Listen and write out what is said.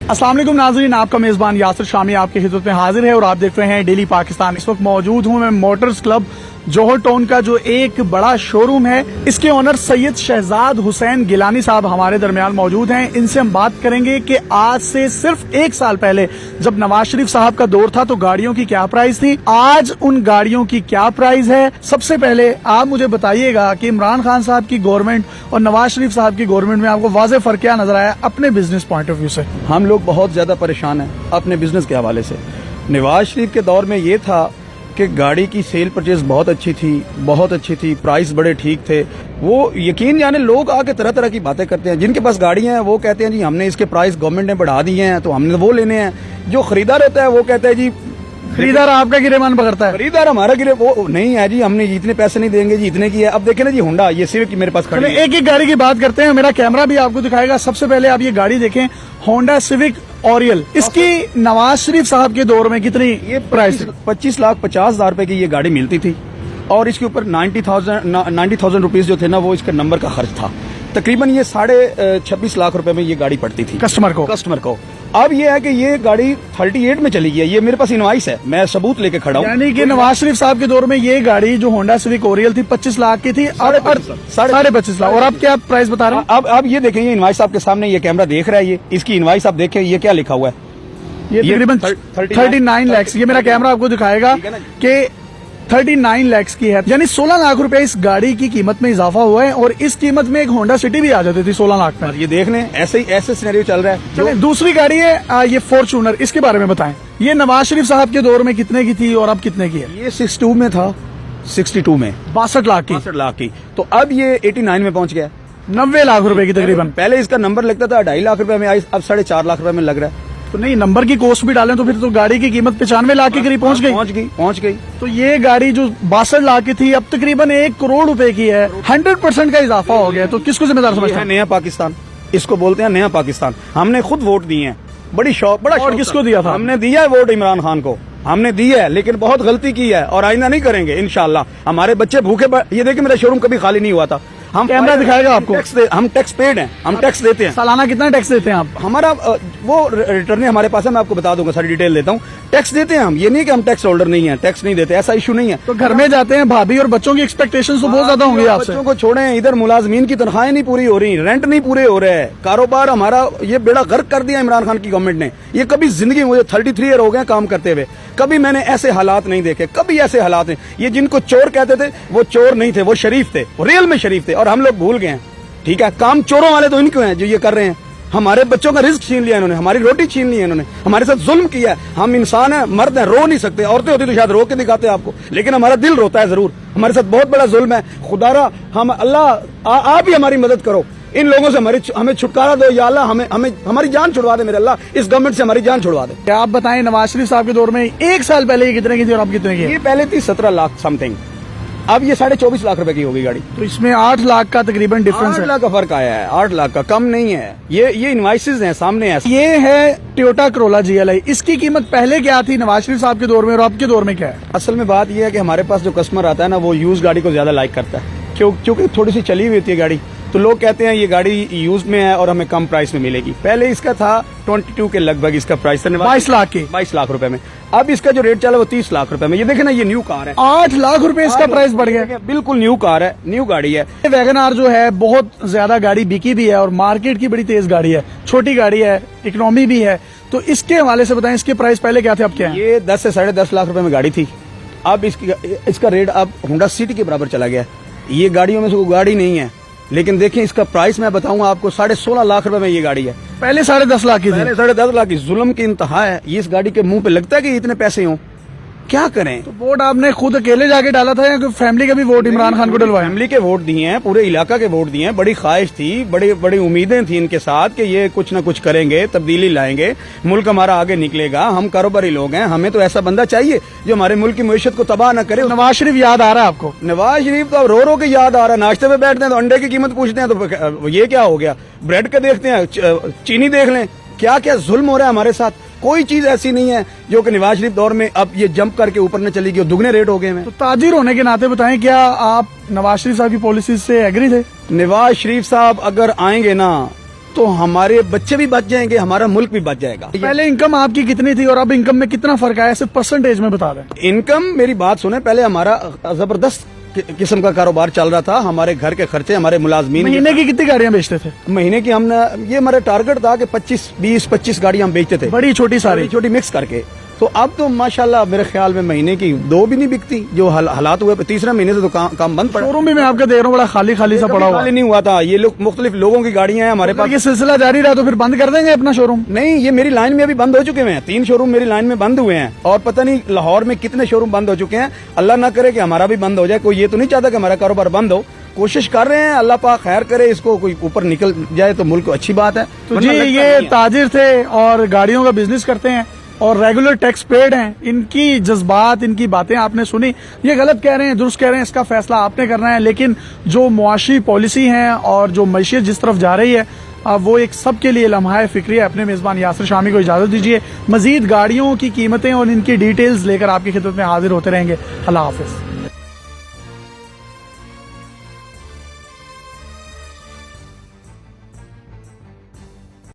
अस्सलाम वालेकुम नाज़रीन, आपका मेज़बान यासिर शामी आपकी खिदमत में हाजिर है और आप देख रहे हैं डेली पाकिस्तान। इस वक्त मौजूद हूं मैं मोटर्स क्लब जौहर टाउन का जो एक बड़ा शोरूम है, इसके ओनर सैयद शहजाद हुसैन गिलानी साहब हमारे दरमियान मौजूद हैं। इनसे हम बात करेंगे कि आज से सिर्फ 1 साल पहले जब नवाज शरीफ साहब का दौर था तो गाड़ियों की क्या प्राइस थी, आज उन गाड़ियों की क्या प्राइस है। सबसे पहले आप मुझे बताइएगा कि इमरान खान साहब की गवर्नमेंट और नवाज शरीफ साहब की गवर्नमेंट में आपको वाज़ेह फर्क क्या नजर आया अपने बिजनेस पॉइंट ऑफ व्यू से। हम लोग बहुत ज्यादा परेशान हैं अपने बिजनेस के हवाले से। नवाज शरीफ के दौर में ये था कि गाड़ी की सेल परचेज बहुत अच्छी थी, प्राइस बड़े ठीक थे। वो यकीन जाने लोग आके तरह तरह की बातें करते हैं। जिनके पास गाड़ियां हैं वो कहते हैं जी हमने इसके प्राइस गवर्नमेंट ने बढ़ा दिए हैं तो हमने वो लेने हैं। जो खरीदार होता है वो कहता है जी खरीदार आपका गिरेबान पकड़ता है, खरीदार हमारा गिरे वो नहीं है जी, हमने इतने पैसे नहीं देंगे जी, इतने की है। अब देखें ना जी होंडा ये सिविक की मेरे पास खड़ी है। एक एक गाड़ी की बात करते हैं, मेरा कैमरा भी आपको दिखाएगा। सबसे पहले आप ये गाड़ी देखें, होंडा सिविक ऑरियल। इसकी नवाज शरीफ साहब के दौर में कितनी ये प्राइस 25,50,000 रुपए की ये गाड़ी मिलती थी और इसके ऊपर 90,000 रुपीज जो थे ना वो इसका नंबर का खर्च था। तकरीबन ये 26.5 लाख रुपए में ये गाड़ी पड़ती थी कस्टमर को। अब ये है कि ये गाड़ी 38 में चली गई है। ये मेरे पास इनवाइस है, मैं सबूत लेके खड़ा हूँ। यानी कि नवाज शरीफ साहब के दौर में ये गाड़ी जो होंडा सिविक ओरियल थी 25 लाख की थी, अब 25.5 लाख। और अब क्या प्राइस बता रहे हैं? अब ये देखें, ये इनवाइस आपके सामने, ये कैमरा देख रहा है, ये इसकी इनवाइस आप देखें, ये क्या लिखा हुआ है, ये तकरीबन 39 लाख। ये मेरा कैमरा आपको दिखाएगा कि 39 लाख की है, यानी 16 लाख रुपए इस गाड़ी की कीमत में इजाफा हुआ है। और इस कीमत में एक होंडा सिटी भी आ जाती थी 16 लाख में। ये देख लें, ऐसे सिनेरियो चल रहा है। चलिए दूसरी गाड़ी है ये फॉर्च्यूनर, इसके बारे में बताएं। ये नवाज शरीफ साहब के दौर में कितने की थी और अब कितने की है? ये 62 में था, 62 में 62 लाख की। 62 लाख की, तो अब ये 89 में पहुंच गया, 90 लाख रुपए की तकरीबन। पहले इसका नंबर लगता था 2.5 लाख रुपए में, अब 4.5 लाख रुपए में लग रहा है। तो नहीं, नंबर की कॉस्ट भी डालें तो फिर तो गाड़ी की कीमत 95 लाख के करीब पहुंच गई। तो ये गाड़ी जो 62 लाख की थी अब तकरीबन 1 करोड़ रुपए की है। 100% का इजाफा हो गया। तो किसको जिम्मेदार समझते हैं? नया पाकिस्तान, इसको बोलते हैं नया पाकिस्तान। हमने खुद वोट दिए हैं, बड़ा शौक। और किसको दिया था? हमने दिया है वोट इमरान खान को, हमने दिया है, लेकिन बहुत गलती की है और आइंदा नहीं करेंगे इंशाल्लाह। हमारे बच्चे भूखे, ये देखिए मेरा शोरूम कभी खाली नहीं हुआ था। हम कैमरा दिखाएगा आपको। हम टैक्स पेड हैं, हम टैक्स देते हैं। सालाना कितना टैक्स देते हैं आप? हमारा वो रिटर्न हमारे पास है, मैं आपको बता दूंगा, सारी डिटेल देता हूँ। टैक्स देते हैं हम, ये नहीं कि हम टैक्स होल्डर नहीं है, टैक्स नहीं देते, ऐसा इशू नहीं है। तो घर में जाते हैं, भाभी और बच्चों की एक्सपेक्टेशन तो बहुत ज्यादा होंगी आपसे। बच्चों को छोड़ें, इधर मुलाजमीन की तनख्वाहें नहीं पूरी हो रही, रेंट नहीं पूरे हो रहे, कारोबार हमारा ये बेड़ा गर्क कर दिया इमरान खान की गवर्नमेंट ने। ये कभी जिंदगी, मुझे 33 ईयर हो गए काम करते हुए, कभी मैंने ऐसे हालात नहीं देखे, कभी ऐसे हालात नहीं। ये जिनको चोर कहते थे वो चोर नहीं थे, वो शरीफ थे, वो रियल में शरीफ थे, और हम लोग भूल गए हैं। ठीक है, काम चोरों वाले तो इनको हैं जो ये कर रहे हैं। हमारे बच्चों का रिस्क छीन लिया इन्होंने, हमारी रोटी छीन ली है इन्होंने, हमारे साथ जुल्म किया है। हम इंसान हैं, मर्द हैं, रो नहीं सकते। औरतें होती तो शायद रो के दिखाते आपको, लेकिन हमारा दिल रोता है जरूर। हमारे साथ बहुत बड़ा जुल्म है। खुदारा हम अल्लाह आप ही हमारी मदद करो, इन लोगों से हमें छुटकारा दो या अल्लाह, हमें हमारी जान छुड़वा दे मेरे अल्लाह, इस गवर्नमेंट से हमारी जान छुड़वा दे। क्या आप बताएं, नवाज शरीफ साहब के दौर में 1 साल पहले ये कितने की थी और अब कितने की है? ये पहले थी 17 लाख समथिंग, अब ये 24.5 लाख रुपए की होगी गाड़ी। तो इसमें 8 लाख का तकरीबन डिफरेंस है। 8 लाख का फर्क आया है, 8 लाख का, कम नहीं है। ये इनवाइसेस हैं सामने है। ये है टोयोटा करोला GLI। इसकी कीमत पहले क्या थी नवाज शरीफ साहब के दौर में और अब के दौर में क्या है? असल में बात यह है कि हमारे पास जो कस्टमर आता है ना वो यूज गाड़ी को ज्यादा लाइक करता है, क्योंकि थोड़ी सी चली हुई होती है गाड़ी, तो लोग कहते हैं ये गाड़ी यूज में है और हमें कम प्राइस में मिलेगी। पहले इसका था 22 के लगभग इसका प्राइस था, 22 लाख की, 22 लाख रुपए में। अब इसका जो रेट चला वो 30 लाख रुपए में। ये देखे ना, ये न्यू कार है, 8 लाख रुपए इसका प्राइस बढ़ गया। बिल्कुल न्यू कार है, न्यू गाड़ी है। वैगन आर जो है बहुत ज्यादा गाड़ी बिकी भी है और मार्केट की बड़ी तेज गाड़ी है, छोटी गाड़ी है, इकोनॉमी भी है। तो इसके हवाले से बताएं, इसके प्राइस पहले क्या थे अब क्या है? ये 10 से 10.5 लाख रुपए में गाड़ी थी, अब इसका रेट अब होंडा सिटी के बराबर चला गया। ये गाड़ियों में से कोई गाड़ी नहीं है, लेकिन देखिए इसका प्राइस मैं बताऊंगा आपको, 16.5 लाख रुपए में ये गाड़ी है। पहले 10.5 लाख की थी, पहले 10.5 लाख की। जुल्म की इंतहा है। ये इस गाड़ी के मुंह पे लगता है कि इतने पैसे हों, क्या करें? तो वोट आपने खुद अकेले जाके डाला था या फैमिली का भी वोट इमरान खान को डलवाया? फैमिली के वोट दिए हैं, पूरे इलाका के वोट दिए हैं। बड़ी ख्वाहिश थी, बड़ी उम्मीदें थी इनके साथ कि ये कुछ ना कुछ करेंगे, तब्दीली लाएंगे, मुल्क हमारा आगे निकलेगा। हम कारोबारी लोग हैं, हमें तो ऐसा बंदा चाहिए जो हमारे मुल्क की मईशत को तबाह न करे। नवाज शरीफ याद आ रहा है आपको? नवाज शरीफ तो रो रो के याद आ रहा है। नाश्ते पे बैठते हैं तो अंडे की कीमत पूछते हैं तो ये क्या हो गया, ब्रेड के देखते हैं, चीनी देख लें, क्या क्या जुल्म हो रहा है हमारे साथ। कोई चीज ऐसी नहीं है जो कि नवाज शरीफ दौर में अब ये जंप करके ऊपर न चली गई, दुगने रेट हो गए हैं। तो ताजिर होने के नाते बताएं, क्या आप नवाज शरीफ साहब की पॉलिसी से एग्री थे? नवाज शरीफ साहब अगर आएंगे ना तो हमारे बच्चे भी बच जाएंगे, हमारा मुल्क भी बच जाएगा। पहले इनकम आपकी कितनी थी और अब इनकम में कितना फर्क आया, सिर्फ परसेंटेज में बता दें। इनकम, मेरी बात सुने, पहले हमारा जबरदस्त किस्म का कारोबार चल रहा था। हमारे घर के खर्चे, हमारे मुलाजमीन, महीने की कितनी गाड़ियां बेचते थे? महीने की हमने, ये हमारा टारगेट था कि 25 गाड़ियां हम बेचते थे, बड़ी छोटी सारी छोटी मिक्स करके। तो अब तो माशाल्लाह मेरे ख्याल में महीने की 2 भी नहीं बिकती। जो हालात हुए, तीसरे महीने से तो काम बंद पड़ा। शोरूम भी मैं आपका देख रहा हूँ बड़ा खाली खाली सा पड़ा हुआ। खाली नहीं हुआ था, ये लोग मुख्तलिफ लोगों की गाड़ियां हैं हमारे पास। ये सिलसिला जारी रहा तो फिर बंद कर देंगे अपना शोरूम? नहीं, ये मेरी लाइन में अभी बंद हो चुके हैं। 3 शोरूम मेरी लाइन में बंद हुए हैं और पता नहीं लाहौर में कितने शोरूम बंद हो चुके हैं। अल्लाह ना करे कि हमारा भी बंद हो जाए। कोई ये तो नहीं चाहता कि हमारा कारोबार बंद हो। कोशिश कर रहे हैं, अल्लाह पाक खैर करे, इसको कोई ऊपर निकल जाए तो मुल्क को अच्छी बात है। तो जी, ये ताजिर थे और गाड़ियों का बिजनेस करते हैं और रेगुलर टैक्स पेड हैं। इनकी जज्बात, इनकी बातें आपने सुनी। ये गलत कह रहे हैं, दुरुस्त कह रहे हैं, इसका फैसला आपने करना है। लेकिन जो मुआशी पॉलिसी है और जो मैशियत जिस तरफ जा रही है, वो एक सबके लिए लम्हा फिक्री है। अपने मेजबान यासिर शामी को इजाजत दीजिए। मजीद गाड़ियों की कीमतें और इनकी डिटेल्स लेकर आपकी खिदमत में हाजिर होते रहेंगे। अल्लाह हाफिज।